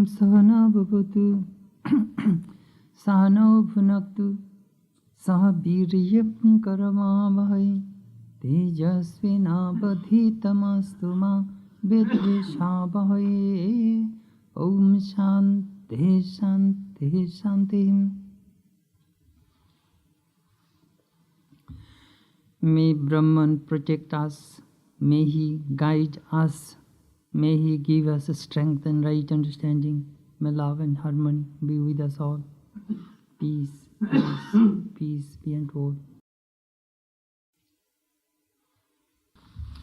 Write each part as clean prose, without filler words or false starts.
Sahana bhavatu sahano bhunaktu sah viryam karamavahai tejasvinavadhitamastu ma vidvishabhai. Om Shanti Shanti Shanti. May Brahman protect us, may he guide us, may he give us strength and right understanding. May love and harmony be with us all. Peace, peace, peace be unto all.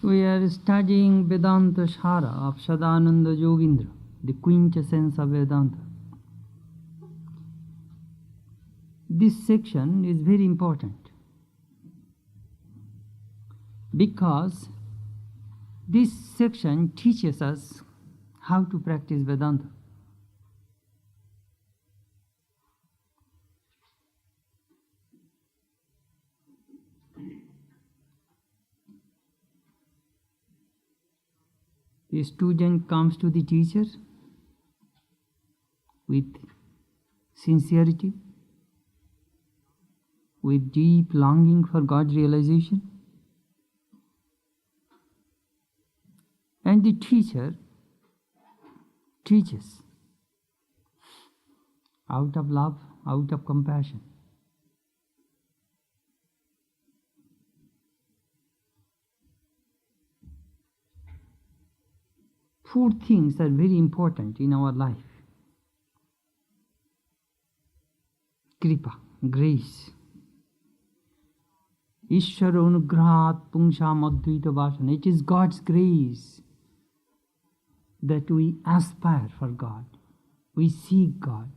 We are studying Vedantasara of Sadananda Yogendra, the quintessence of Vedanta. This section is very important because this section teaches us how to practice Vedanta. The student comes to the teacher with sincerity, with deep longing for God's realization. And the teacher teaches out of love, out of compassion. Four things are very important in our life. Kripa, grace. Ishvara anugrahat pungsam advaita vasana. It is God's grace that we aspire for God. We seek God.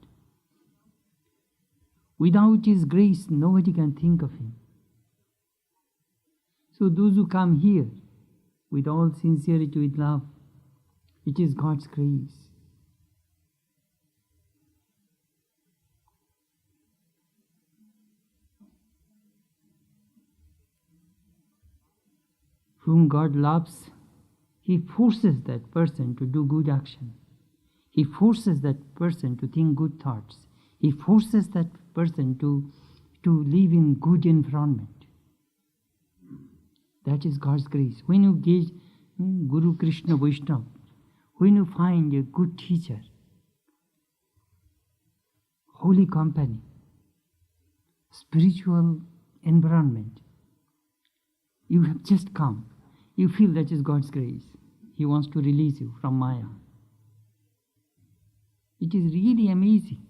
Without His grace, nobody can think of Him. So those who come here with all sincerity, with love, it is God's grace. Whom God loves, He forces that person to do good action. He forces that person to think good thoughts. He forces that person to live in good environment. That is God's grace. When you get Guru Krishna Vaishnava, when you find a good teacher, holy company, spiritual environment, you have just come. You feel that is God's grace. He wants to release you from Maya. It is really amazing.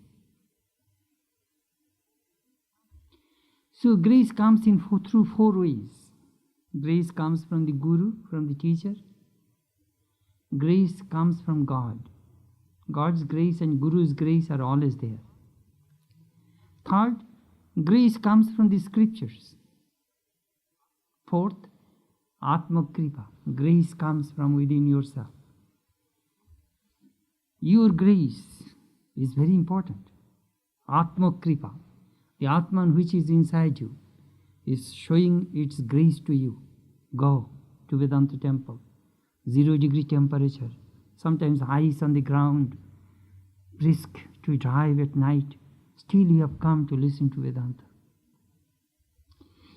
So grace comes through four ways. Grace comes from the Guru, from the teacher. Grace comes from God. God's grace and Guru's grace are always there. Third, grace comes from the scriptures. Fourth, Atma Kripa. Grace comes from within yourself. Your grace is very important. Atma Kripa. The Atman which is inside you is showing its grace to you. Go to Vedanta temple. 0 degree temperature, sometimes ice on the ground, risk to drive at night, still you have come to listen to Vedanta.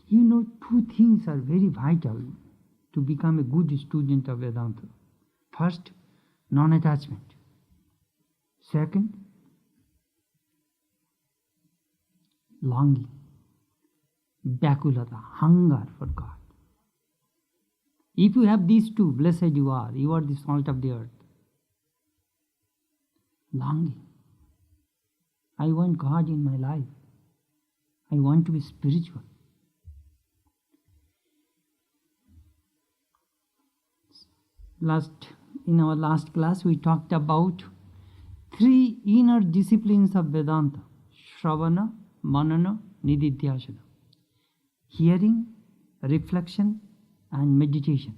You know, two things are very vital to become a good student of Vedanta. First, non-attachment. Second, longing, Vyakulata, hunger for God. If you have these two, blessed you are. You are the salt of the earth. Longing. I want God in my life. I want to be spiritual. In our last class, we talked about 3 inner disciplines of Vedanta. Shravana, Manana, Nididhyasana. Hearing, reflection, and meditation.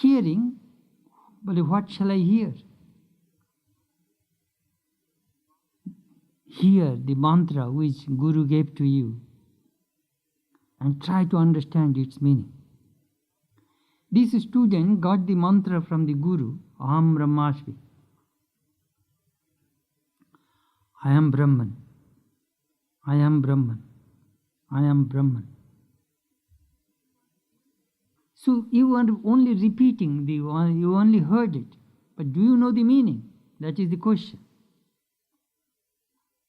Hearing, well, what shall I hear? Hear the mantra which Guru gave to you and try to understand its meaning. This student got the mantra from the Guru, Aham Brahmasmi. I am Brahman. I am Brahman. I am Brahman. So you are only repeating, you only heard it. But do you know the meaning? That is the question.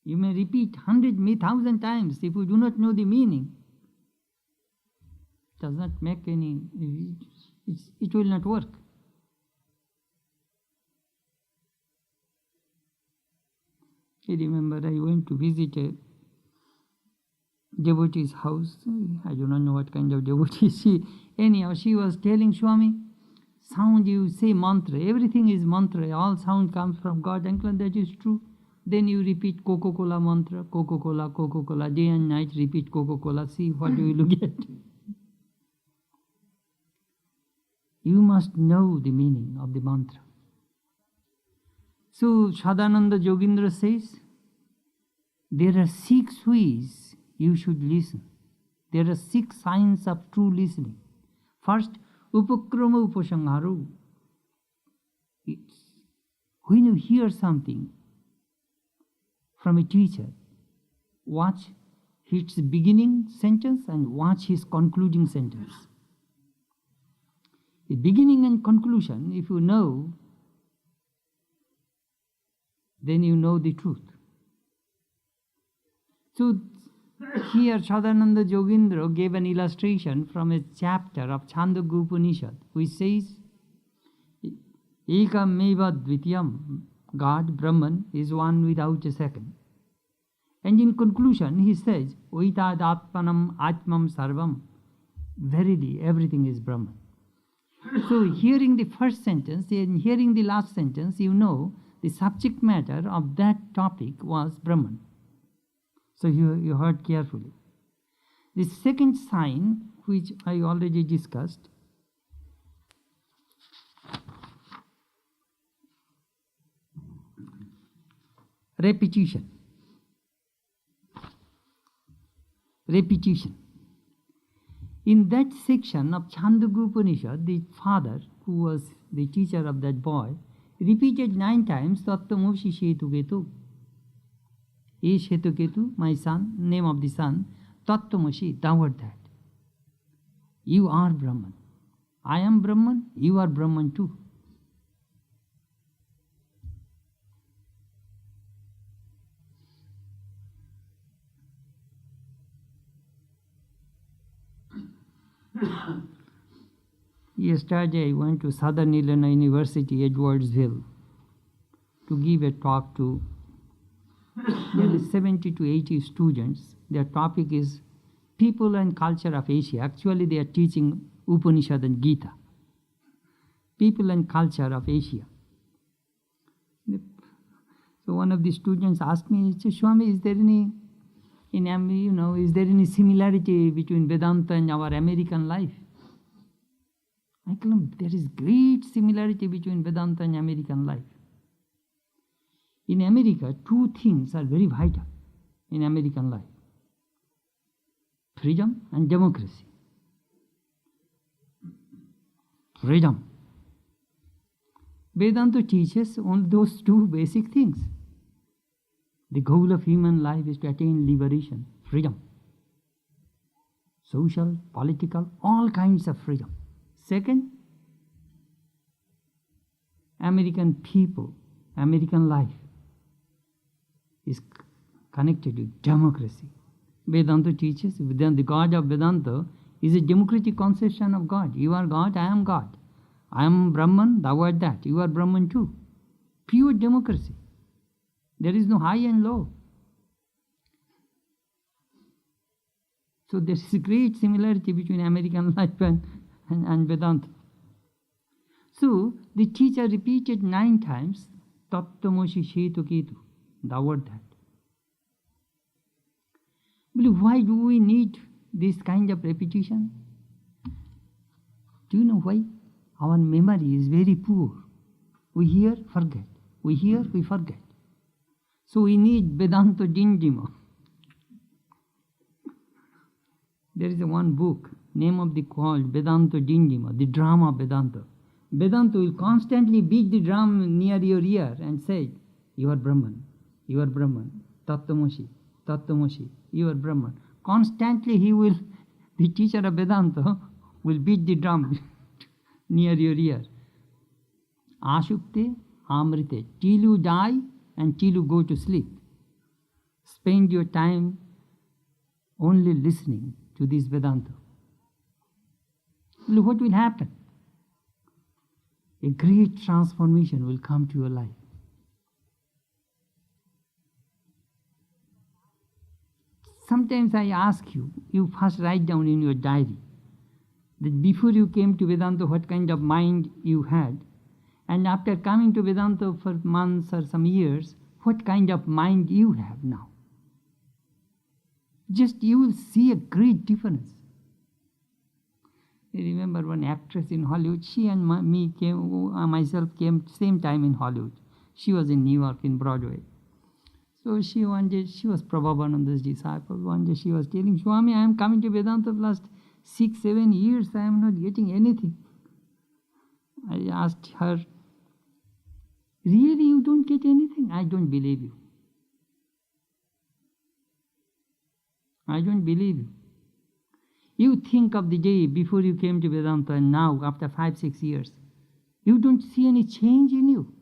You may repeat 100, 1,000 times. If you do not know the meaning, it does not make any, it will not work. I remember I went to visit a devotee's house. I do not know what kind of devotee she was telling Swami, sound you say mantra, everything is mantra, all sound comes from God. Uncle, that is true. Then you repeat Coca-Cola mantra, Coca-Cola, Coca-Cola, day and night repeat Coca-Cola, see what you will get. You must know the meaning of the mantra. So Sadananda Yogendra says, there are 6 ways you should listen. There are 6 signs of true listening. First, upakrama upasangharu. When you hear something from a teacher, watch his beginning sentence and watch his concluding sentence. The beginning and conclusion, if you know, then you know the truth. So here Sadananda Yogendra gave an illustration from a chapter of Chandogya Upanishad, which says, Ekam meva dvitiyam, God, Brahman, is one without a second. And in conclusion, he says, Oitad atmanam atmam sarvam, verily everything is Brahman. So hearing the first sentence and hearing the last sentence, you know the subject matter of that topic was Brahman. So you heard carefully. The second sign, which I already discussed, repetition. Repetition. In that section of Chandogya Upanishad, the father, who was the teacher of that boy, repeated 9 times, Tattvamasi Shetuketu. E Shetuketu, my son, name of the son, Tattvamasi, thou art that. You are Brahman. I am Brahman, you are Brahman too. Yesterday I went to Southern Illinois University, Edwardsville, to give a talk to nearly 70 to 80 students. Their topic is People and Culture of Asia. Actually, they are teaching Upanishad and Gita. People and Culture of Asia. So one of the students asked me, Swami, is there any similarity between Vedanta and our American life? I tell him, there is great similarity between Vedanta and American life. In America, 2 things are very vital in American life: freedom and democracy. Freedom. Vedanta teaches on those 2 basic things. The goal of human life is to attain liberation, freedom. Social, political, all kinds of freedom. Second, American people, American life is connected with democracy. Vedanta teaches, the God of Vedanta is a democratic conception of God. You are God, I am God. I am Brahman, thou art that. You are Brahman too. Pure democracy. There is no high and low. So there is a great similarity between American life and Vedanta. So the teacher repeated 9 times, Tattvamasi Shetuketu, thou art that. But why do we need this kind of repetition? Do you know why? Our memory is very poor. We hear, forget. We hear, we forget. So we need Vedanta Dindima. There is one book name of the called Vedanta Dindima, the drama of Vedanta. Vedanta will constantly beat the drum near your ear and say, you are Brahman, you are Brahman, Tattvamoshi, Tattvamoshi, you are Brahman. Constantly the teacher of Vedanta will beat the drum near your ear. Ashukte, Amrite, till you die and till you go to sleep. Spend your time only listening to this Vedanta. Look what will happen. A great transformation will come to your life. Sometimes I ask you, you first write down in your diary that before you came to Vedanta, what kind of mind you had, and after coming to Vedanta for months or some years, what kind of mind you have now. Just you will see a great difference. I remember one actress in Hollywood, she and myself came same time in Hollywood. She was in New York in Broadway. So she was Prabhupada disciple. One day she was telling, Swami, I am coming to Vedanta for last 6-7 years, I am not getting anything. I asked her, really you don't get anything? I don't believe you. I don't believe you. You think of the day before you came to Vedanta and now, after 5-6 years, you don't see any change in you.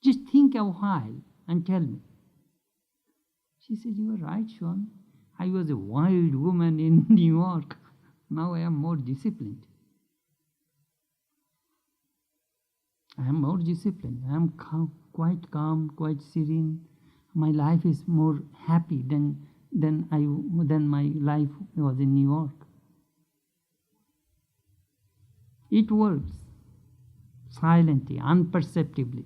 Just think a while and tell me. She said, you are right, Swami. I was a wild woman in New York. Now I am more disciplined. I am more disciplined. I am quite calm, quite serene. My life is more happy than my life was in New York. It works silently, imperceptibly.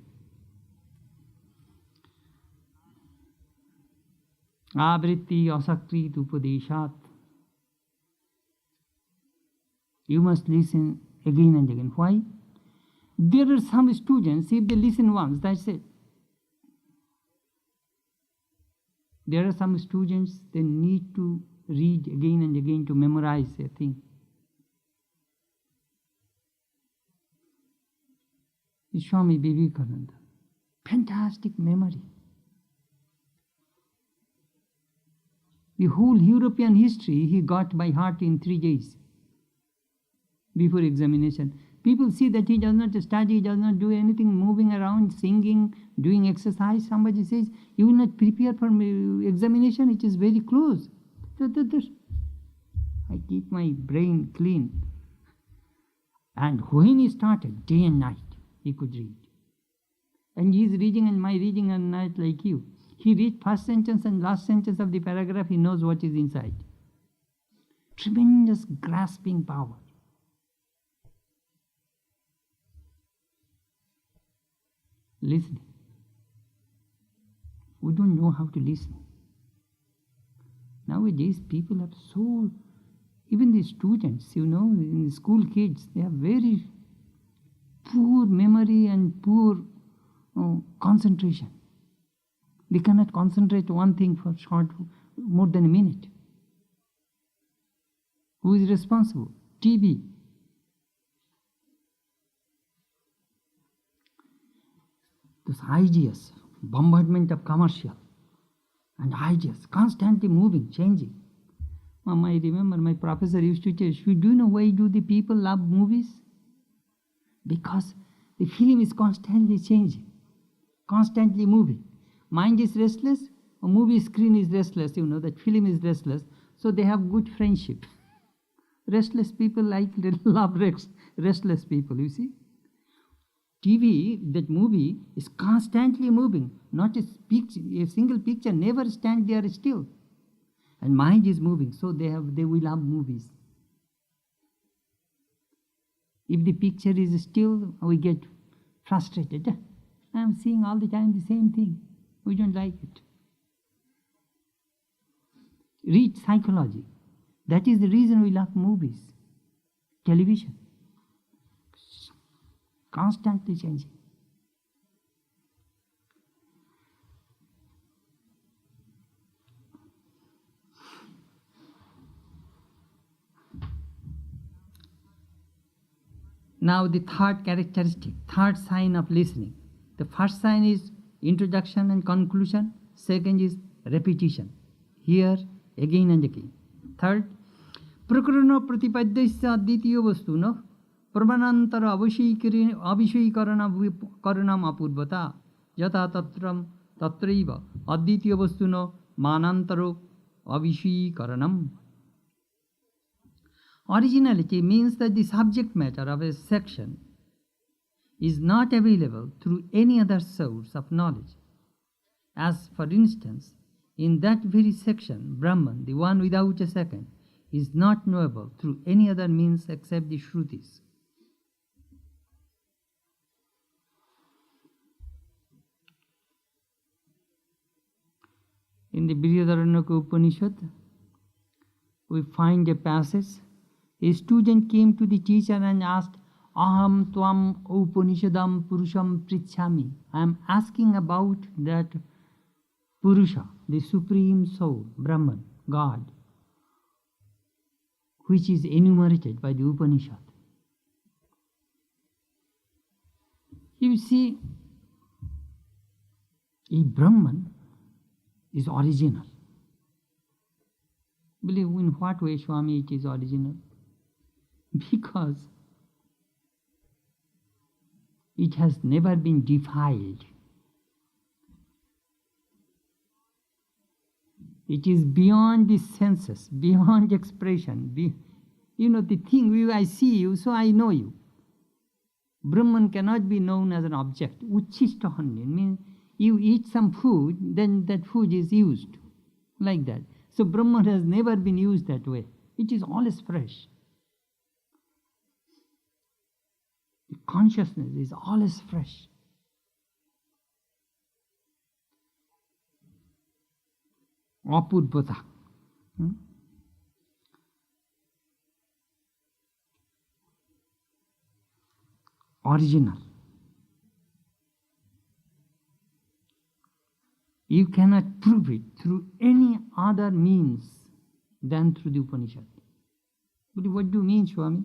Avritti asakrit upadeshat. You must listen again and again. Why? There are some students, if they listen once, that's it. There are some students, they need to read again and again to memorize a thing. Swami Vivekananda, fantastic memory. The whole European history he got by heart in 3 days before examination. People see that he does not study, he does not do anything, moving around, singing, doing exercise. Somebody says, you will not prepare for examination, it is very close. I keep my brain clean. And when he started, day and night, he could read. And he is reading and my reading at night like you. He reads first sentence and last sentence of the paragraph, he knows what is inside. Tremendous grasping power. Listening. We don't know how to listen. Nowadays people have so, even the students, in the school kids, they have very poor memory and poor concentration. They cannot concentrate one thing for more than a minute. Who is responsible? TV. Those ideas, bombardment of commercial and ideas, constantly moving, changing. Mom, I remember my professor used to tell, do you know why do the people love movies? Because the film is constantly changing, constantly moving. Mind is restless, a movie screen is restless, that film is restless, so they have good friendship. Restless people love restless people, you see. TV, that movie, is constantly moving. Not a single picture never stand there still. And mind is moving, so they will love movies. If the picture is still, we get frustrated. I am seeing all the time the same thing. We don't like it. Read psychology. That is the reason we love movies. Television. Constantly changing. Now the third characteristic, third sign of listening. The first sign is introduction and conclusion. Second is repetition. Here, again and again. Third, prakarana pratipadyasya advitiyo vastuno pramanantara avishayikaranam apurvata yata tatraiva advitiyo vastuno manantaro avishayikaranam. Originality means that the subject matter of a section is not available through any other source of knowledge. As for instance, in that very section, Brahman, the one without a second, is not knowable through any other means except the Shrutis. In the Brihadaranyaka Upanishad, we find a passage. A student came to the teacher and asked, Aham tvam upanishadam purusham prichhami. I am asking about that Purusha, the Supreme Soul, Brahman, God, which is enumerated by the Upanishad. You see, a Brahman is original. Believe in what way, Swami, it is original? Because it has never been defiled. It is beyond the senses, beyond expression. The thing, I see you, so I know you. Brahman cannot be known as an object. Uchishtahanyan means you eat some food, then that food is used. Like that. So Brahman has never been used that way. It is always fresh. The consciousness is always fresh. Apurvata. Original. You cannot prove it through any other means than through the Upanishad. But what do you mean, Swami?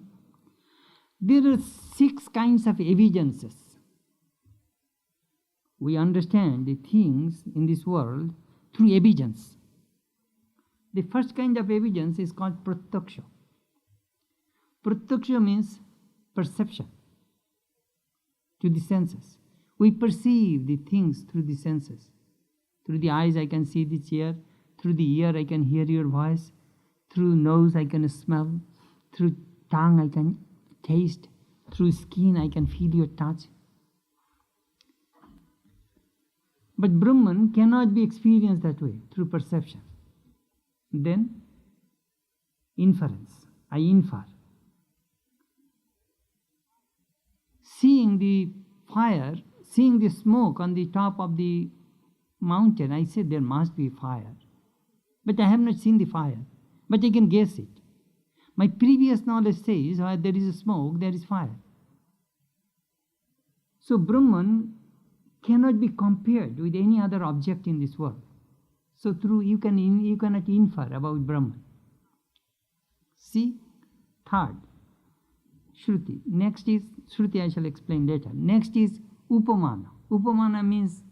There are 6 kinds of evidences. We understand the things in this world through evidence. The first kind of evidence is called pratyaksha. Pratyaksha means perception to the senses. We perceive the things through the senses. Through the eyes I can see the chair, through the ear I can hear your voice, through nose I can smell, through tongue I can taste, through skin I can feel your touch. But Brahman cannot be experienced that way, through perception. Then, inference. I infer. Seeing the fire, seeing the smoke on the top of the mountain, I said there must be fire. But I have not seen the fire. But I can guess it. My previous knowledge says where there is a smoke, there is fire. So Brahman cannot be compared with any other object in this world. So you cannot infer about Brahman. See? Third, Shruti. Next is, Shruti I shall explain later. Next is Upamana. Upamana means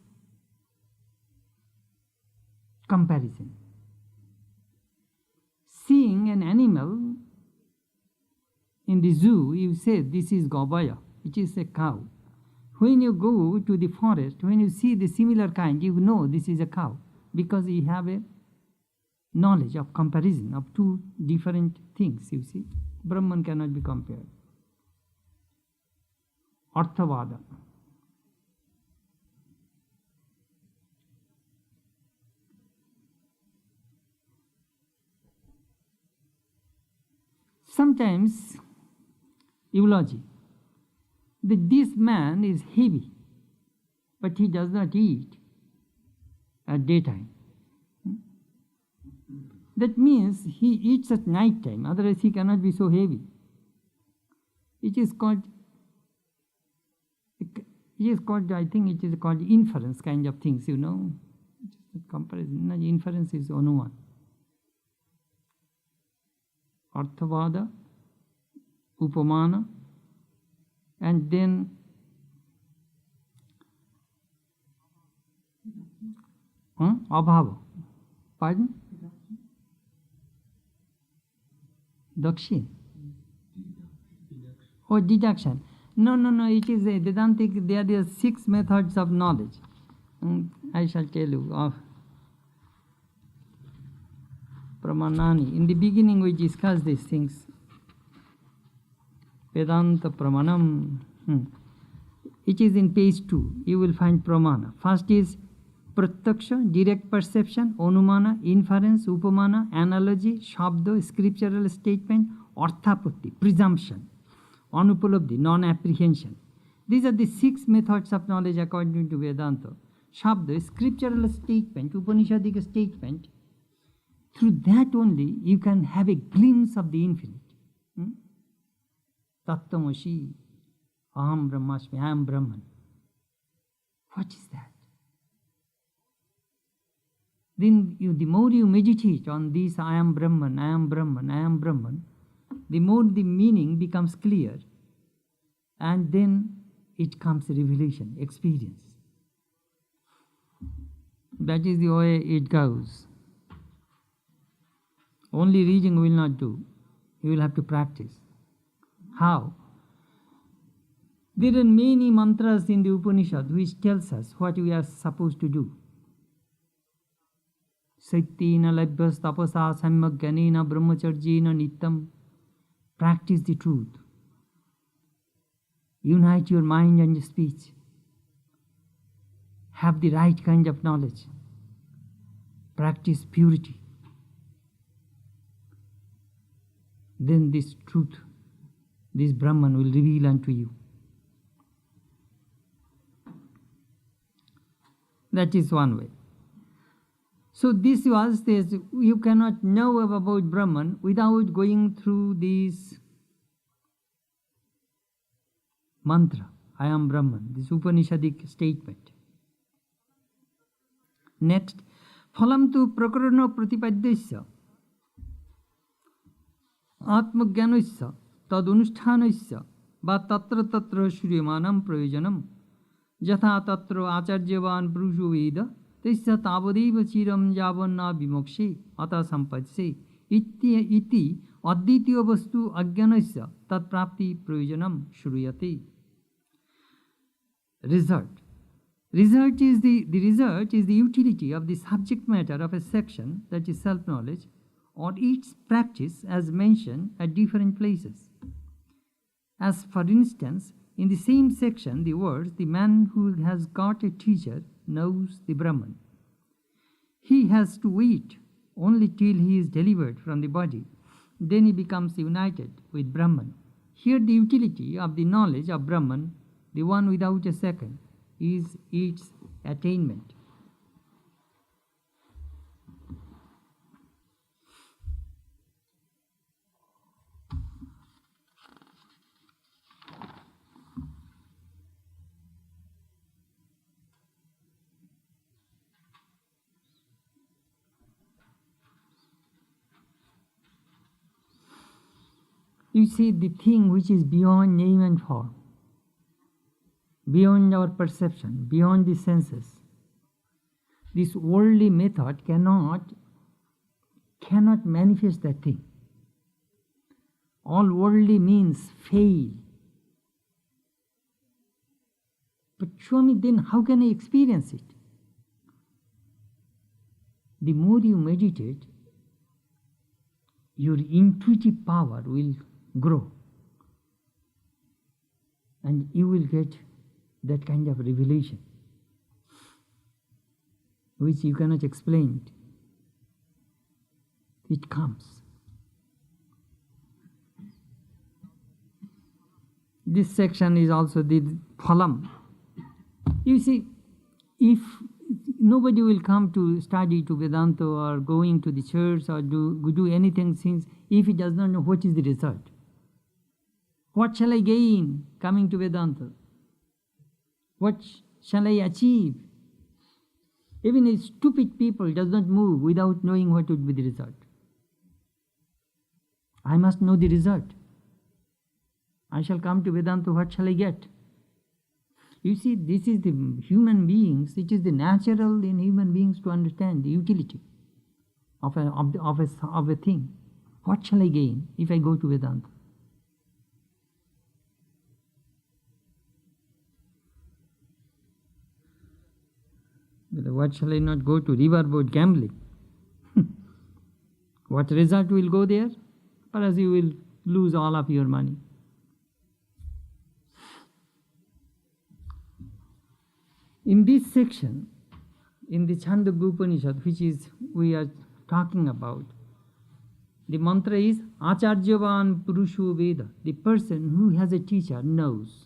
comparison. Seeing an animal in the zoo, you say this is Gobaya, which is a cow. When you go to the forest, when you see the similar kind, you know this is a cow, because you have a knowledge of comparison of 2 different things, you see. Brahman cannot be compared. Arthavada. Sometimes, eulogy, that this man is heavy, but he does not eat at daytime. That means he eats at night time, otherwise he cannot be so heavy. It is called, I think it is called inference kind of things, you know. It is not comparison. No, inference is anuman. Arthavada, Upamana, And then abhava. Pardon? Dakshin. Oh, deduction. No, it is a Vedantic, there are 6 methods of knowledge. I shall tell you of Pramanani. In the beginning we discussed these things. Vedanta Pramanam. It is in page 2. You will find Pramana. First is Pratyaksha, direct perception, Anumana, inference, Upamana, analogy, Shabda, scriptural statement, Arthapatti, presumption, Anupalabdhi, non-apprehension. These are the 6 methods of knowledge according to Vedanta. Shabda, scriptural statement, Upanishadic statement. Through that only you can have a glimpse of the infinite. Tattvamasi, Aham Brahmasmi, I am Brahman. What is that? Then the more you meditate on this, I am Brahman, I am Brahman, I am Brahman, the more the meaning becomes clear. And then it comes revelation, experience. That is the way it goes. Only reading will not do. You will have to practice. How? There are many mantras in the Upanishad which tells us what we are supposed to do. Saitina labhyas tapasa sammagyanena brahmacharjena nityam. Practice the truth. Unite your mind and speech. Have the right kind of knowledge. Practice purity. Then this truth, this Brahman will reveal unto you. That is one way. So this was this, you cannot know about Brahman without going through this mantra, I am Brahman, this Upanishadic statement. Next, phalam tu prakarana pratipadyasya atmagyanasya tadunushthanasya va tatra tatra shuryamanam prayojanam yatha tatra acharyavan purusho veda tasya tavadeva chiram javanna vimokshe ata sampatsye iti advitiya vastu agyanasya tat prapti prayojanam shruyate. Result is the result is the utility of the subject matter of a section, that is self-knowledge, or its practice as mentioned at different places. As for instance, in the same section, the words, the man who has got a teacher knows the Brahman. He has to wait only till he is delivered from the body. Then he becomes united with Brahman. Here the utility of the knowledge of Brahman, the one without a second, is its attainment. You see, the thing which is beyond name and form, beyond our perception, beyond the senses, this worldly method cannot manifest that thing. All worldly means fail. But Swami, then how can I experience it? The more you meditate, your intuitive power will grow. And you will get that kind of revelation, which you cannot explain. It comes. This section is also the phalam. You see, if nobody will come to study to Vedanta or going to the church or do anything since if he does not know what is the result. What shall I gain coming to Vedanta? What shall I achieve? Even a stupid people does not move without knowing what would be the result. I must know the result. I shall come to Vedanta, what shall I get? You see, this is the human beings, it is the natural in human beings to understand the utility of a thing. What shall I gain if I go to Vedanta? But what shall I not go to riverboat gambling? What result will go there? Perhaps you will lose all of your money. In this section, in the Chandogya Upanishad, which is we are talking about, the mantra is Acharyavan Purusho Veda. The person who has a teacher knows.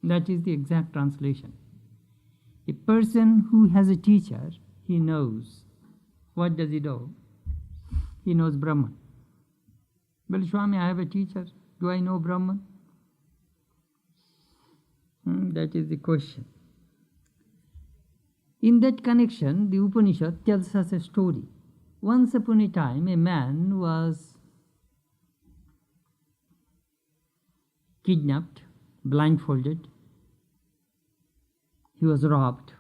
That is the exact translation. A person who has a teacher, he knows. What does he know? He knows Brahman. Well, Swami, I have a teacher. Do I know Brahman? That is the question. In that connection, the Upanishad tells us a story. Once upon a time, a man was kidnapped, blindfolded. He was robbed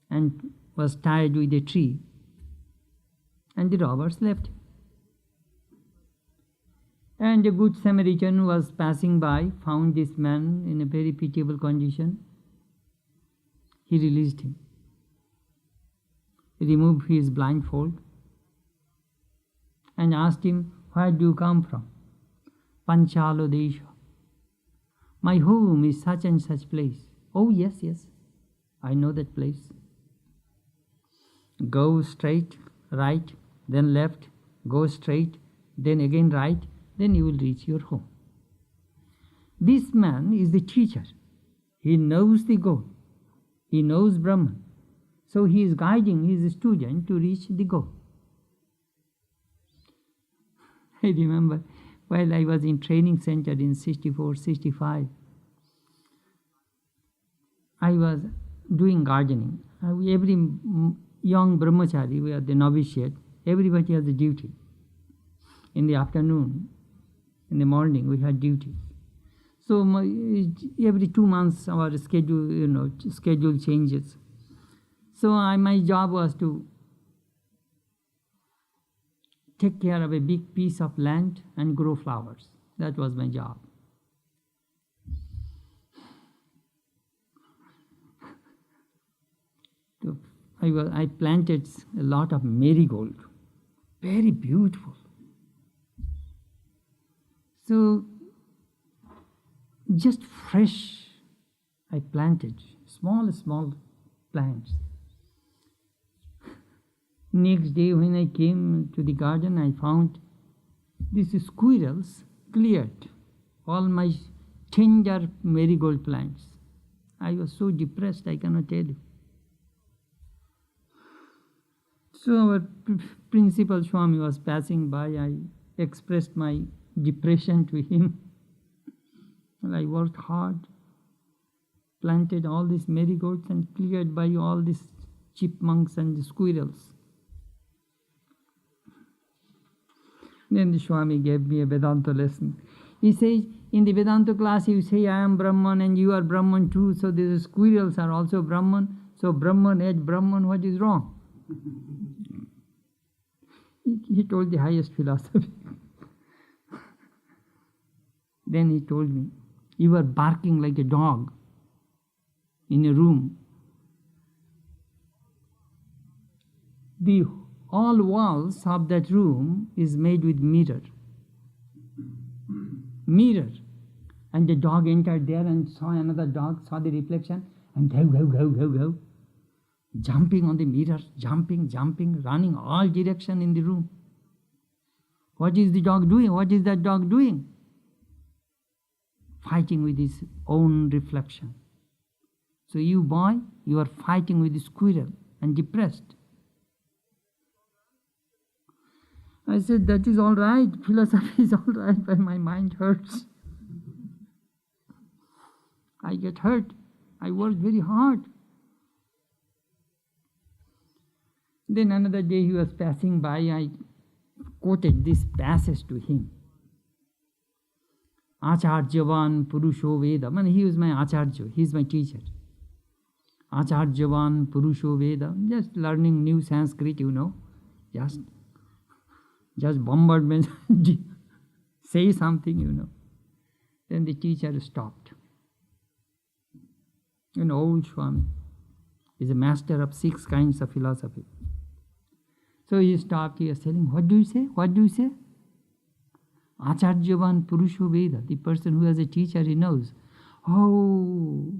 and was tied with a tree, and the robbers left. And a good Samaritan who was passing by found this man in a very pitiable condition. He released him. He removed his blindfold and asked him, "Where do you come from?" "Panchalo Desha. My home is such and such place." "Oh, yes, I know that place." "Go straight, right, then left, go straight, then again right, then you will reach your home." This man is the teacher. He knows the goal. He knows Brahman. So he is guiding his student to reach the goal. I remember while I was in training center in 64, 65, I was doing gardening. Every young brahmachari, we are the novitiate, everybody has a duty. In the afternoon, in the morning, we had duties. So every 2 months, our schedule changes. So my job was to take care of a big piece of land and grow flowers. That was my job. So I planted a lot of marigold, very beautiful. So just fresh, I planted small plants. Next day when I came to the garden, I found these squirrels cleared all my tender marigold plants. I was so depressed, I cannot tell you. So our principal Swami was passing by. I expressed my depression to him. Well, I worked hard, planted all these marigolds and cleared by all these chipmunks and the squirrels. Then the Swami gave me a Vedanta lesson. He says, in the Vedanta class you say I am Brahman and you are Brahman too, so these squirrels are also Brahman. So Brahman ate Brahman, what is wrong? He told the highest philosophy. Then he told me, you are barking like a dog in a room. All walls of that room is made with mirror. And the dog entered there and saw another dog, saw the reflection, and go. Jumping on the mirror, jumping, running all direction in the room. What is the dog doing? What is that dog doing? Fighting with his own reflection. So you boy, you are fighting with the squirrel and depressed. I said, that is all right, philosophy is all right, but my mind hurts. I get hurt. I work very hard. Then another day he was passing by, I quoted this passage to him. Acharyavan Purusho Veda. Man, he was my Acharya, he is my teacher. Acharyavan Purusho Veda. Just learning new Sanskrit, just bombardment. Say something, Then the teacher stopped. An old Swami is a master of 6 kinds of philosophy. So he stopped, he was telling, what do you say? What do you say? Acharyavan Purusho Veda, the person who has a teacher, he knows. Oh,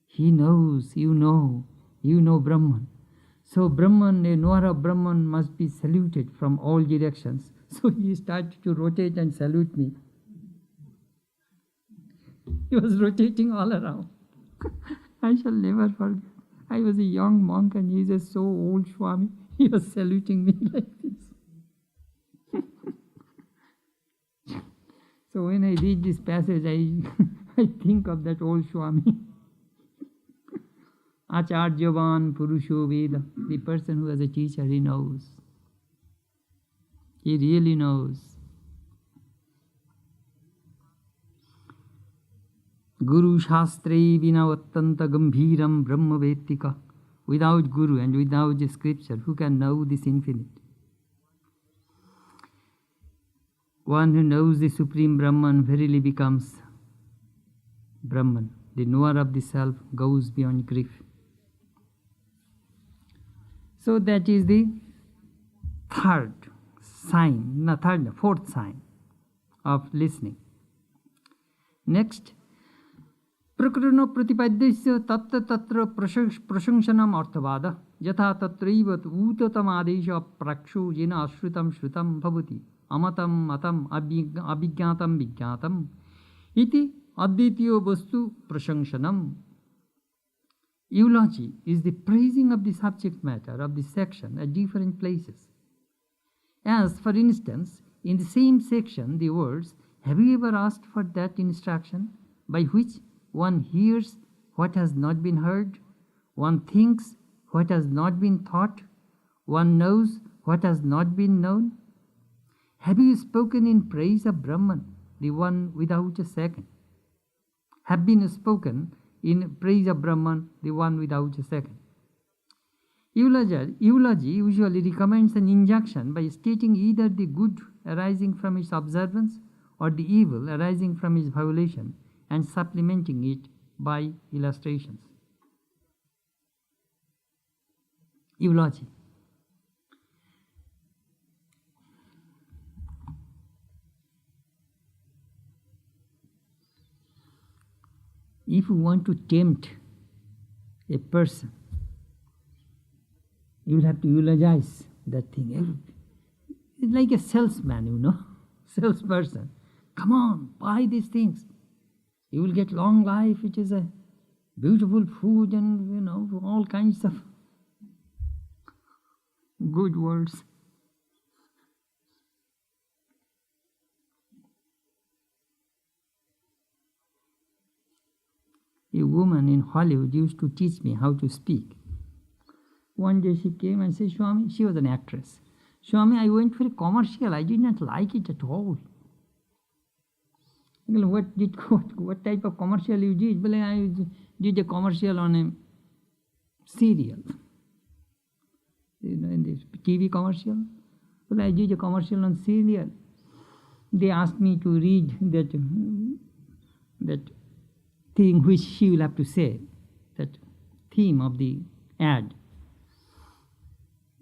he knows, you know Brahman. So Brahman, a knower of Brahman must be saluted from all directions. So he started to rotate and salute me. He was rotating all around. I shall never forget. I was a young monk and he is so old Swami. He was saluting me like this. So when I read this passage, I think of that old Swami. Acharyavan Purusho Veda. The person who has a teacher, he knows. He really knows. Guru Shastre Vina Vattanta Gambhiram Brahma Vetika. Without Guru and without the scripture, who can know this infinite? One who knows the Supreme Brahman verily becomes Brahman. The knower of the self goes beyond grief. So that is the fourth sign of listening. Next, Prakrano Pratipadyasya Tatta Tatra Prashangshanam Arthavada Yatha Tatraivat Utatam Adesha Prakshu Jena Ashrutam Shrutam Bhavati Amatam Matam Abhigyatam Vigyatam Iti Advitiyo Vastu Prashangshanam. Eulogy is the praising of the subject matter of the section at different places. As, for instance, in the same section, the words, have you ever asked for that instruction by which one hears what has not been heard, one thinks what has not been thought, one knows what has not been known? Have you spoken in praise of Brahman, the one without a second? Have been spoken in praise of Brahman, the one without a second? Eulogy usually recommends an injunction by stating either the good arising from its observance or the evil arising from its violation and supplementing it by illustrations. Eulogy. If you want to tempt a person, you will have to eulogize that thing. It's like a salesman, salesperson. Come on, buy these things. You will get long life, which is a beautiful food and, all kinds of good words. A woman in Hollywood used to teach me how to speak. One day she came and said, Swami, she was an actress. Swami, I went for a commercial. I did not like it at all. What type of commercial you did? Well, I did a commercial on a cereal. In this TV commercial. Well, I did a commercial on cereal. They asked me to read that thing which she will have to say, that theme of the ad.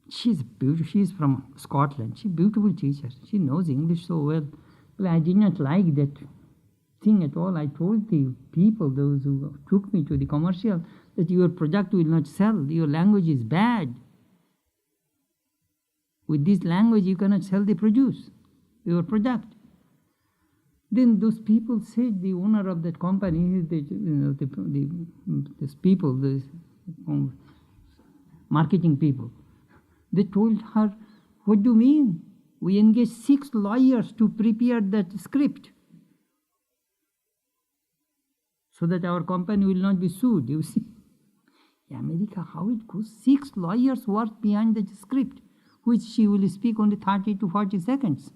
She's beautiful. She's from Scotland. She's a beautiful teacher. She knows English so well. Well, I did not like that thing at all. I told the people, those who took me to the commercial, that your product will not sell. Your language is bad. With this language, you cannot sell the produce, your product. Then those people said, the owner of that company, these people, the marketing people, they told her, what do you mean? We engaged 6 lawyers to prepare that script so that our company will not be sued. You see, America, how it goes. 6 lawyers work behind the script, which she will speak only 30 to 40 seconds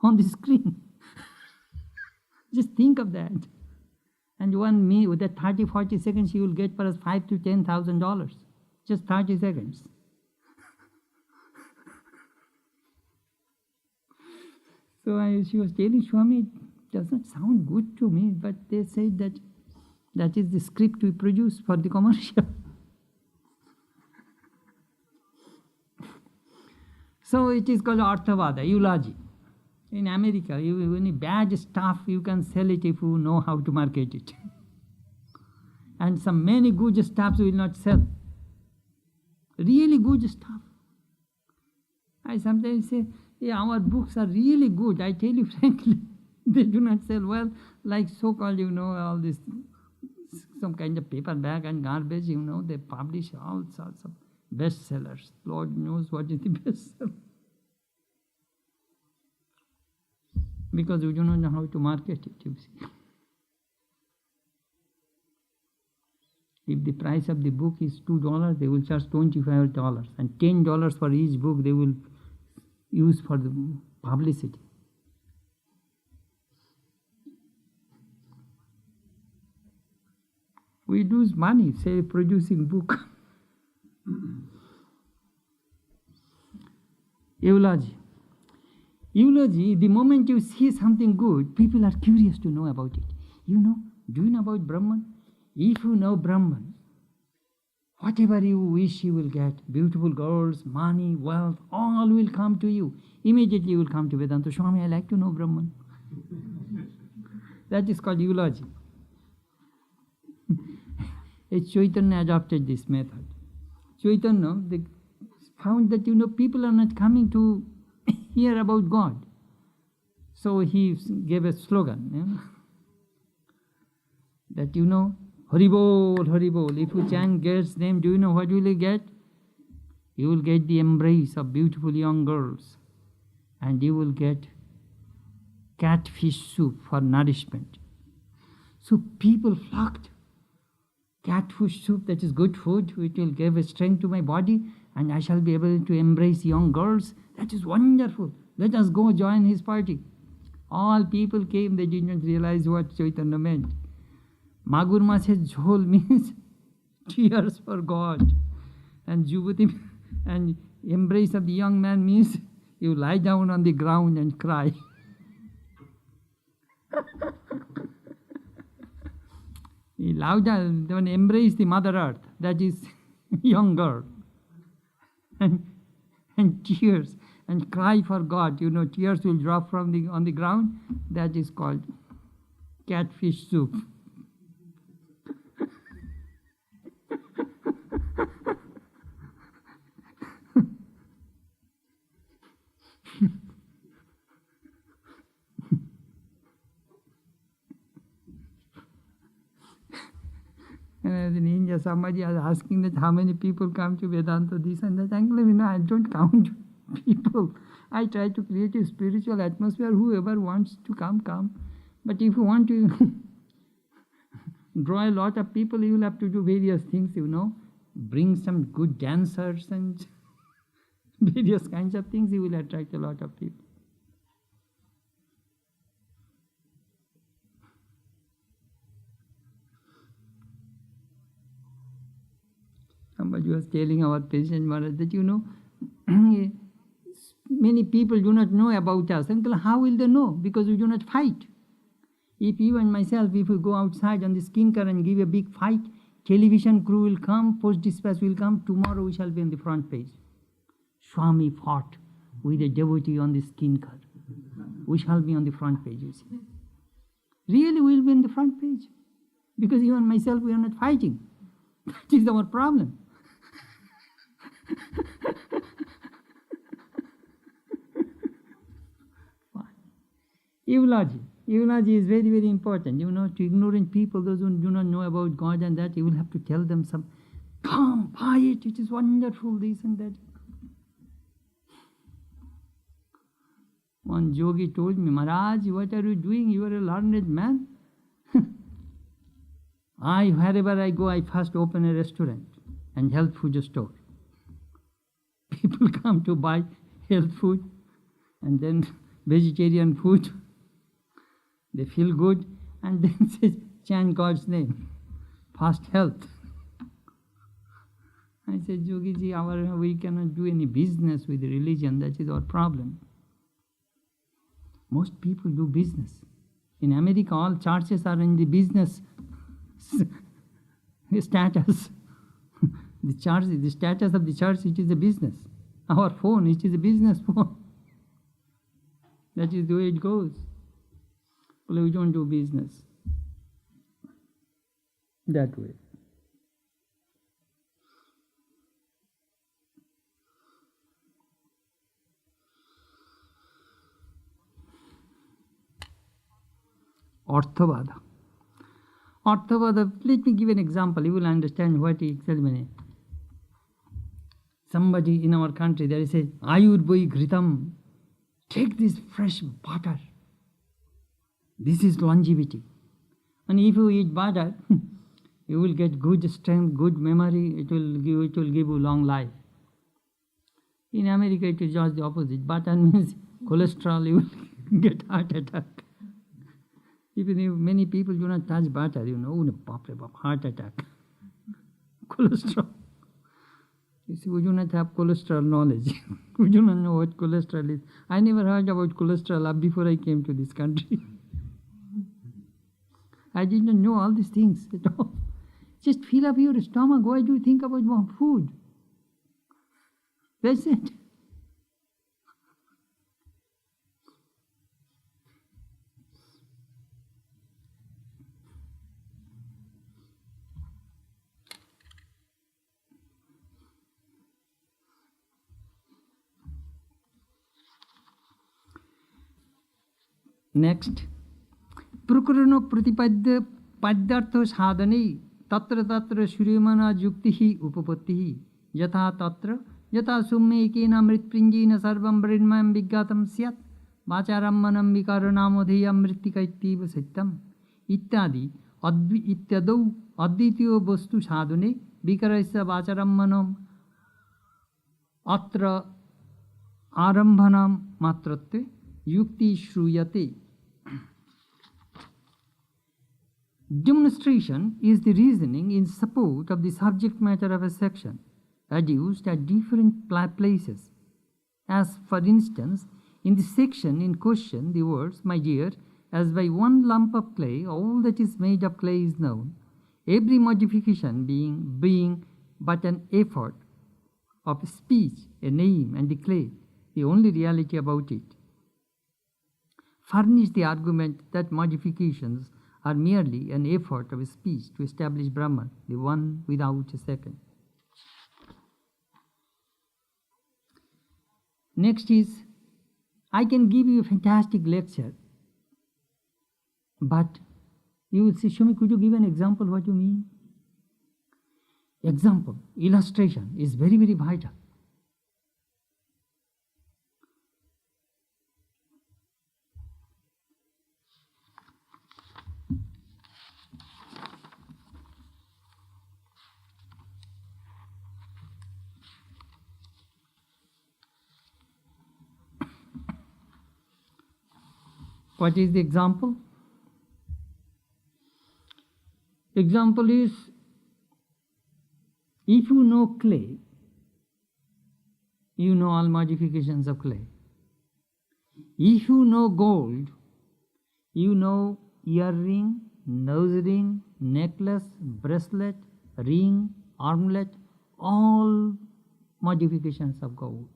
on the screen. Just think of that. And one me with that 30, 40 seconds, you will get perhaps $5,000 to $10,000. Just 30 seconds. So she was telling Swami, it does not sound good to me, but they said that is the script we produce for the commercial. So it is called Arthavada, eulogy. In America, any bad stuff, you can sell it if you know how to market it. And some many good stuffs will not sell. Really good stuff. I sometimes say, yeah, our books are really good. I tell you frankly, they do not sell well, like so-called, all this, some kind of paperback and garbage, they publish all sorts of bestsellers. Lord knows what is the bestseller. Because we do not know how to market it, you see. If the price of the book is $2, they will charge $25, and $10 for each book they will use for the publicity. We lose money, say, producing book. Eulogy. Eulogy, the moment you see something good, people are curious to know about it. Do you know about Brahman? If you know Brahman, whatever you wish you will get, beautiful girls, money, wealth, all will come to you. Immediately you will come to Vedanta. Swami, I like to know Brahman. That is called eulogy. Chaitanya adopted this method. Chaitanya, they found that, people are not coming to hear about God. So he gave a slogan, that Haribol, Haribol. If you chant God's name, do you know what will you get? You will get the embrace of beautiful young girls, and you will get catfish soup for nourishment. So people flocked. Catfish soup, that is good food, it will give a strength to my body, and I shall be able to embrace young girls. That is wonderful. Let us go join his party. All people came, they did not realize what Chaitanya meant. Magur Mase's jhol means tears for God. And Jubati, and embrace of the young man means you lie down on the ground and cry. He lie down, then embrace the Mother Earth, that is young girl. And tears, and cry for God. Tears will drop on the ground. That is called catfish soup. And in India, somebody was asking that how many people come to Vedanta, this and that. I don't count people. I try to create a spiritual atmosphere. Whoever wants to come. But if you want to draw a lot of people, you will have to do various things, Bring some good dancers and various kinds of things. You will attract a lot of people. Somebody was telling our patient Maharaj that, many people do not know about us. Uncle, how will they know? Because we do not fight. If you and myself, if we go outside on the skin car and give a big fight, television crew will come, post dispatch will come, tomorrow we shall be on the front page. Swami fought with a devotee on the skin car. We shall be on the front page, you see. Really, we will be on the front page. Because you and myself, we are not fighting. That is our problem. Eulogy. Eulogy is very, very important. To ignorant people, those who do not know about God and that, you will have to tell them come, buy it, it is wonderful, this and that. One yogi told me, Maharaj, what are you doing? You are a learned man. Wherever I go, I first open a restaurant and health food store. People come to buy health food and then vegetarian food. They feel good and then say, chant God's name. Fast health. I said, Yogiji, we cannot do any business with religion. That is our problem. Most people do business. In America, all churches are in the business status. The status of the church, it is a business. Our phone, it is a business phone. That is the way it goes. Well, we don't do business that way. Arthavada. Arthavada, let me give an example. You will understand what it actually. Somebody in our country, there is a Ayurboi Ghritam. Take this fresh butter. This is longevity. And if you eat butter, you will get good strength, good memory. It will give you long life. In America, it is just the opposite. Butter means cholesterol. You will get heart attack. Even if many people do not touch butter, heart attack. Cholesterol. You see, we do not have cholesterol knowledge. We do not know what cholesterol is. I never heard about cholesterol before I came to this country. I did not know all these things at all. Just fill up your stomach. Why do you think about food? That's it. Next, Prakarano Pratipadya Padhyartha Sadhane Tatra Tatra Shurimana Juktihi Upapattihi Yatha Tatra Yatha Summe Ekena Mritprinjina Sarvam Brinmayam Vigatam Syat Vacharam Manam Vikaranamodheyam Mritika Ittiva Sattam Ityadi Ityadau Advitiyo Bostu Sadhane Vikarasya Vacharam Manam Atra Arambhanam Matratve Yukti Shruyate. Demonstration is the reasoning in support of the subject matter of a section, adduced at different places. As for instance, in the section in question, the words, my dear, as by one lump of clay, all that is made of clay is known, every modification being but an effort of speech, a name, and the clay, the only reality about it, furnish the argument that modifications are merely an effort of speech to establish Brahman, the one without a second. Next is, I can give you a fantastic lecture, but you will say, Shumi, could you give an example what you mean? Example, illustration is very, very vital. What is the example? Example is, if you know clay, you know all modifications of clay. If you know gold, you know earring, nose ring, necklace, bracelet, ring, armlet, all modifications of gold.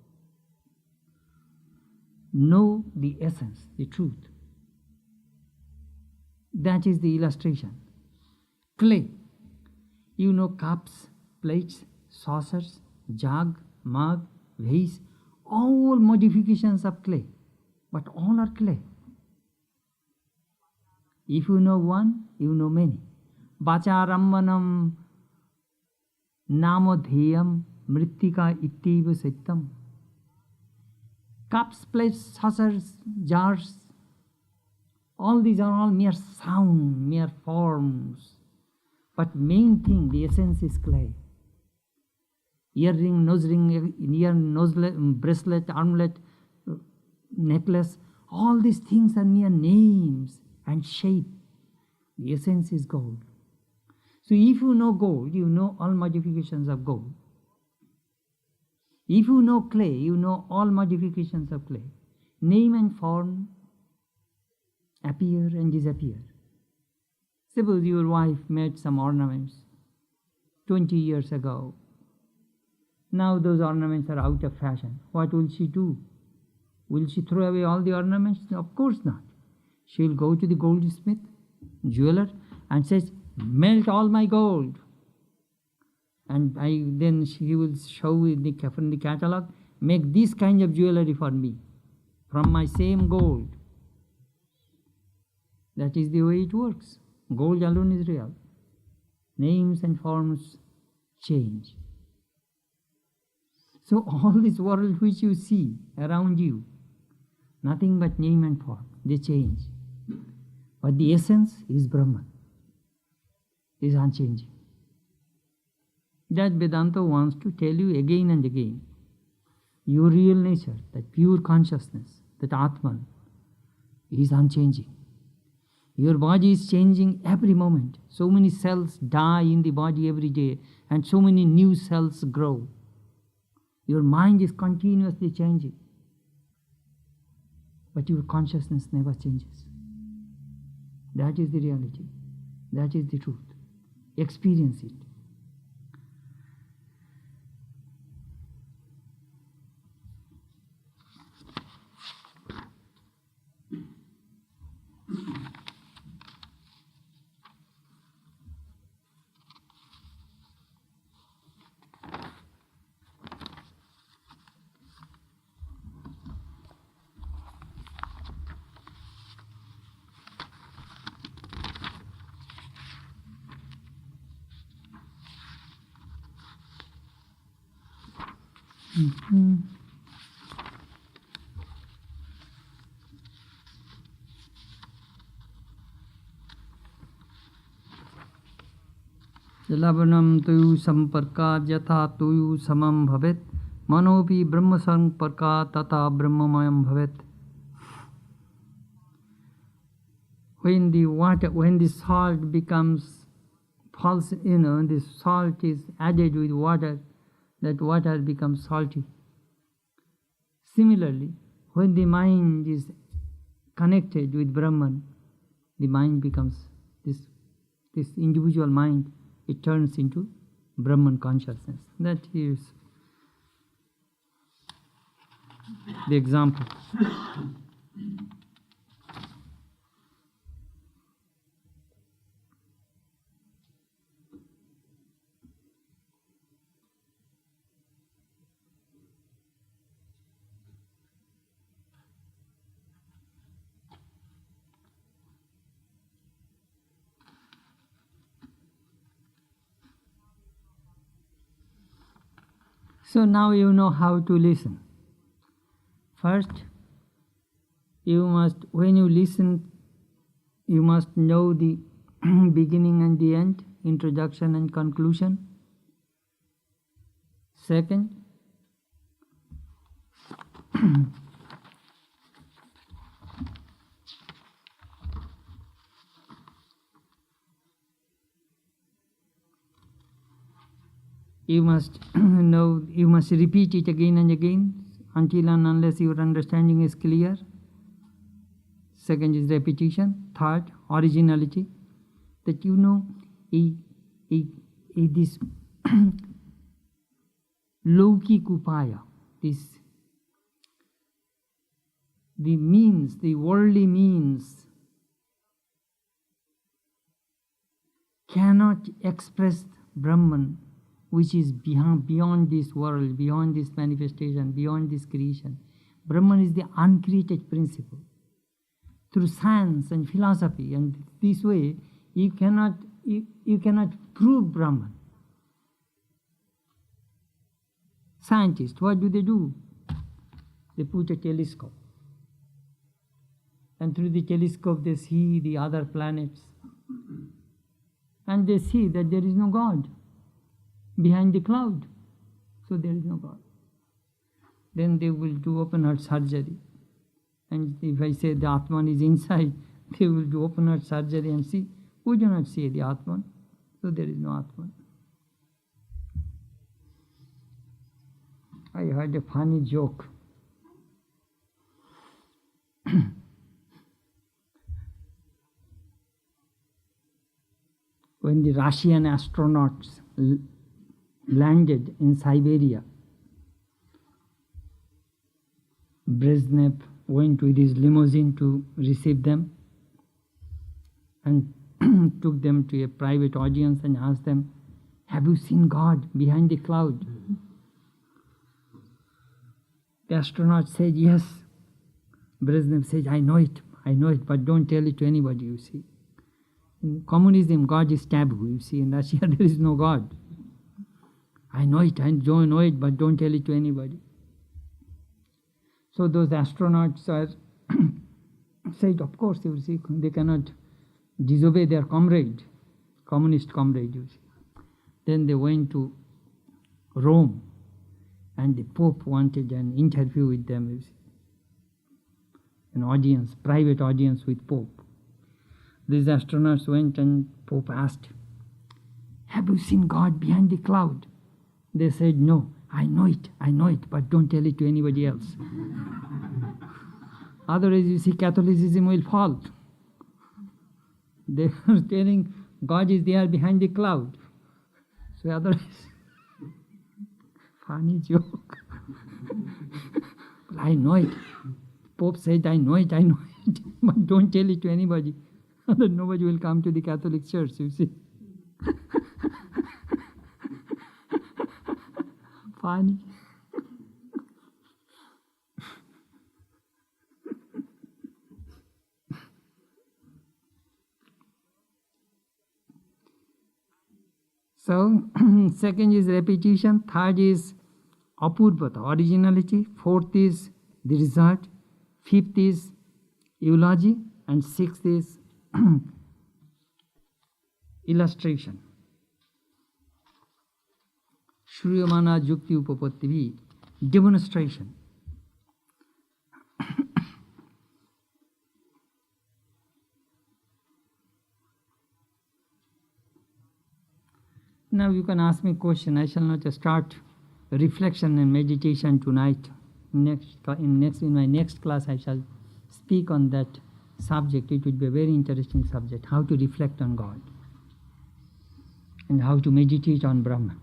Know the essence, the truth. That is the illustration. Clay, you know cups, plates, saucers, jug, mug, vase, all modifications of clay, but all are clay. If you know one, you know many. Vacharammanam namodheyam mrittika ittiva sattam. Cups, plates, saucers, jars, all these are all mere sound, mere forms. But main thing, the essence is clay. Earring, nose ring, bracelet, armlet, necklace, all these things are mere names and shape. The essence is gold. So if you know gold, you know all modifications of gold. If you know clay, you know all modifications of clay. Name and form appear and disappear. Suppose your wife made some ornaments 20 years ago. Now those ornaments are out of fashion. What will she do? Will she throw away all the ornaments? Of course not. She will go to the goldsmith, jeweler, and says, melt all my gold. And then she will show from the catalog, make this kind of jewelry for me, from my same gold. That is the way it works. Gold alone is real. Names and forms change. So all this world which you see around you, nothing but name and form, they change. But the essence is Brahman, is unchanging. That Vedanta wants to tell you again and again. Your real nature, that pure consciousness, that Atman, is unchanging. Your body is changing every moment. So many cells die in the body every day, and so many new cells grow. Your mind is continuously changing. But your consciousness never changes. That is the reality. That is the truth. Experience it. Labanam tuyu samparkat yatha tuyu samam bhavet manopi brahma samparkat tata brahmamayam bhavet. When the salt becomes false, the salt is added with water, that water becomes salty. Similarly, when the mind is connected with Brahman, the mind becomes this individual mind, it turns into Brahman consciousness. That is the example. So now you know how to listen. First, when you listen, you must know the beginning and the end, introduction and conclusion. Second, you must repeat it again and again until and unless your understanding is clear. Second is repetition. Third, originality. That this Loki Kupaya, the worldly means cannot express Brahman, which is beyond this world, beyond this manifestation, beyond this creation. Brahman is the uncreated principle. Through science and philosophy, and this way, you cannot prove Brahman. Scientists, what do? They put a telescope, and through the telescope they see the other planets, and they see that there is no God behind the cloud, so there is no God. Then they will do open heart surgery, and if I say the Atman is inside, They will do open heart surgery and see. We do not see the Atman, so there is no Atman. I heard a funny joke. When the Russian astronauts landed in Siberia, Brezhnev went with his limousine to receive them and took them to a private audience and asked them, "Have you seen God behind the cloud?" The astronaut said, "Yes." Brezhnev said, I know it, but don't tell it to anybody, you see. In communism, God is taboo, you see. In Russia, there is no God. I know it, but don't tell it to anybody. So those astronauts are said, of course, you see, they cannot disobey their comrade, communist comrade, you see. Then they went to Rome, and the Pope wanted an interview with them, you see. An audience, private audience with Pope. These astronauts went and Pope asked, "Have you seen God behind the cloud?" They said, "No, I know it, but don't tell it to anybody else." Otherwise, you see, Catholicism will fall. They are telling God is there behind the cloud. So otherwise, funny joke. But I know it. Pope said, I know it, but don't tell it to anybody. Otherwise nobody will come to the Catholic Church, you see. Funny. So, second is repetition, third is apurvata, originality, fourth is the result, fifth is eulogy, and sixth is illustration. Shriyamana Jukti Upapattivi, demonstration. Now you can ask me a question. I shall not start reflection and meditation tonight. In my next class I shall speak on that subject. It would be a very interesting subject, how to reflect on God and how to meditate on Brahman.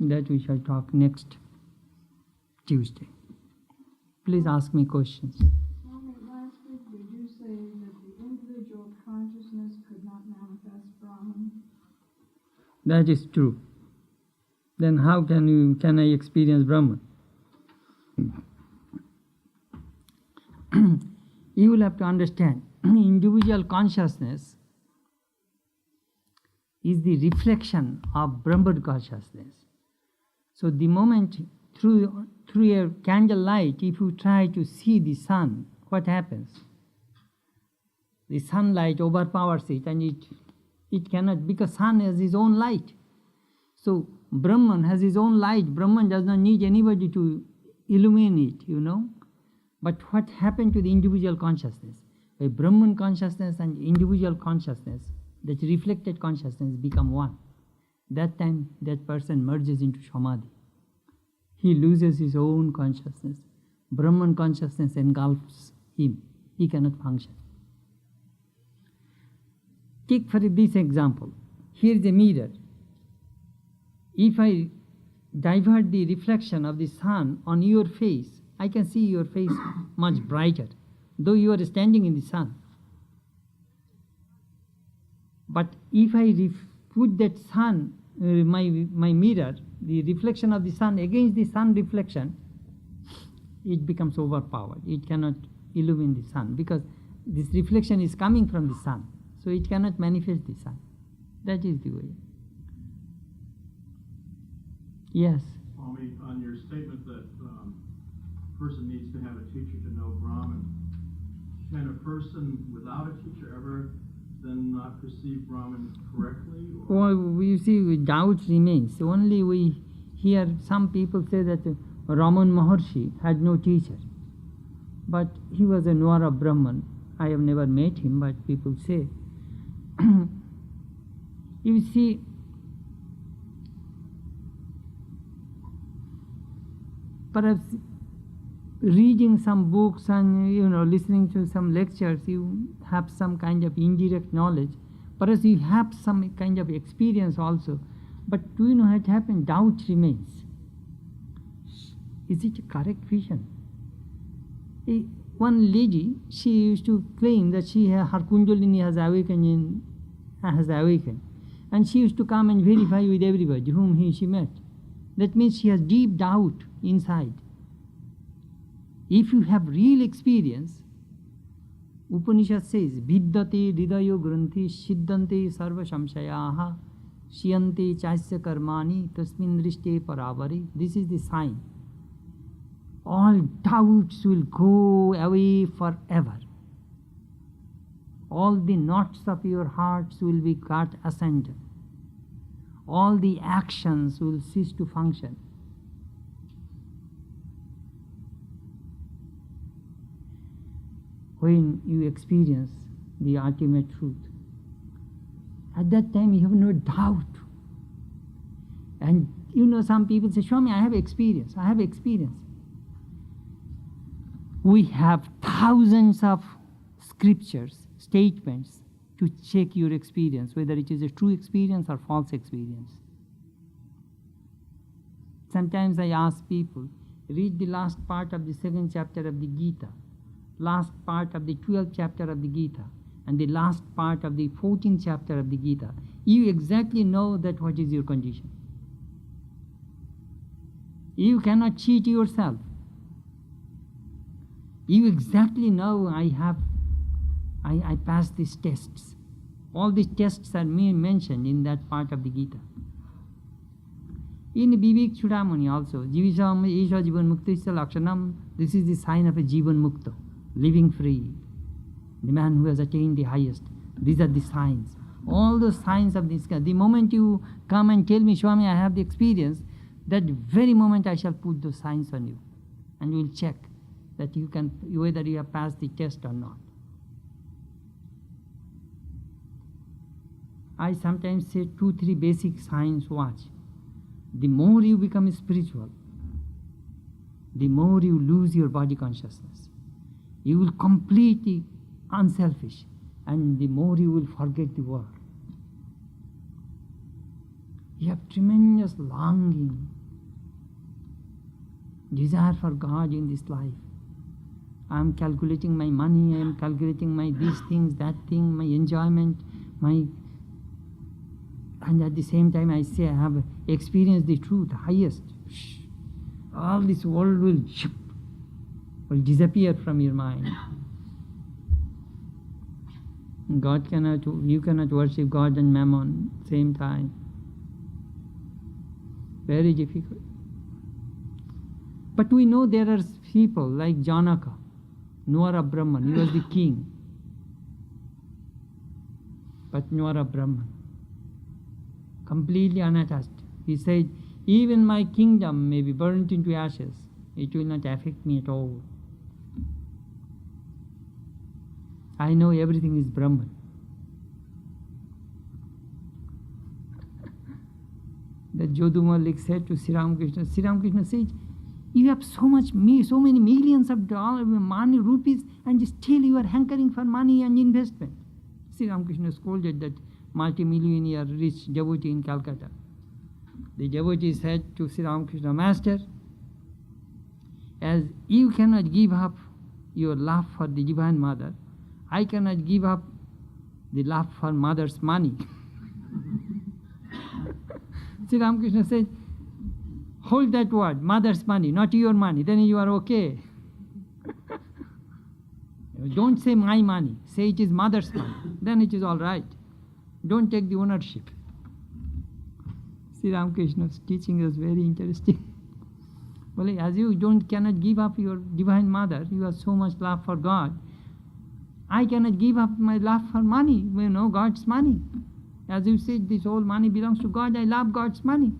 That we shall talk next Tuesday. Please ask me questions. Swami, last week did you say that the individual consciousness could not manifest Brahman? That is true. Then how can I experience Brahman? You will have to understand, individual consciousness is the reflection of Brahman consciousness. So the moment through a candle light, if you try to see the sun, what happens? The sunlight overpowers it and it cannot, because sun has his own light. So Brahman has his own light. Brahman does not need anybody to illuminate it, But what happened to the individual consciousness? A Brahman consciousness and individual consciousness, that reflected consciousness, become one. That time that person merges into samadhi. He loses his own consciousness. Brahman consciousness engulfs him. He cannot function. Take for this example. Here is a mirror. If I divert the reflection of the sun on your face, I can see your face much brighter, though you are standing in the sun. But if I put that sun, my mirror, the reflection of the sun against the sun reflection, it becomes overpowered. It cannot illumine the sun because this reflection is coming from the sun. So it cannot manifest the sun. That is the way. Yes? Swami, on your statement that a person needs to have a teacher to know Brahman, can a person without a teacher ever then not perceive Brahman correctly? Well, you see, doubt remains. Only we hear some people say that Raman Maharshi had no teacher. But he was a knower of Brahman I have never met him, but people say. You see, perhaps reading some books and listening to some lectures, you have some kind of indirect knowledge. Perhaps you have some kind of experience also. But do you know what happened? Doubt remains. Is it a correct vision? One lady, she used to claim that her Kundalini has awakened, and she used to come and verify with everybody whom she met. That means she has deep doubt inside. If you have real experience, Upanishad says, Vidyate hridayo granthi siddhante sarva samshayaha shiyante chasya karmani tasmin drishte paravari. This is the sign. All doubts will go away forever. All the knots of your hearts will be cut asunder. All the actions will cease to function. When you experience the ultimate truth, at that time you have no doubt. And some people say, Swami, I have experience. We have thousands of scriptures, statements to check your experience, whether it is a true experience or false experience. Sometimes I ask people, read the last part of the 2nd chapter of the Gita, last part of the 12th chapter of the Gita, and the last part of the 14th chapter of the Gita. You exactly know that what is your condition. You cannot cheat yourself. You exactly know I passed these tests. All these tests are mentioned in that part of the Gita. In Vivek Chudamani also, Jivisam Isha Jivan Muktisya Lakshanam, this is the sign of a Jivan Mukta, living free. The man who has attained the highest. These are the signs. All the signs of this. The moment you come and tell me, Swami, I have the experience, that very moment I shall put those signs on you. And we will check that whether you have passed the test or not. I sometimes say 2-3 basic signs. Watch. The more you become spiritual, the more you lose your body consciousness. You will completely unselfish, and the more you will forget the world. You have tremendous longing, desire for God in this life. I am calculating my money, I am calculating my these things, that thing, my enjoyment, and at the same time I say I have experienced the truth, highest. All this world will disappear from your mind. You cannot worship God and Mammon same time. Very difficult. But we know there are people like Janaka, Nwara Brahman, he was the king. But Nwara Brahman, completely unattached. He said, even my kingdom may be burnt into ashes, it will not affect me at all. I know everything is Brahman. That Jodu Malik said to Sri Ramakrishna, Sri Ramakrishna said, you have so many millions of dollars, money, rupees, and still you are hankering for money and investment. Sri Ramakrishna scolded that multi-millionaire rich devotee in Calcutta. The devotee said to Sri Ramakrishna, Master, as you cannot give up your love for the Divine Mother, I cannot give up the love for mother's money. Sri Ramakrishna said, hold that word, mother's money, not your money, then you are okay. Don't say my money, say it is mother's money, then it is all right. Don't take the ownership. Sri Ramakrishna's teaching is very interesting. Well, as you cannot give up your Divine Mother, you have so much love for God. I cannot give up my love for money, God's money. As you said, this whole money belongs to God, I love God's money.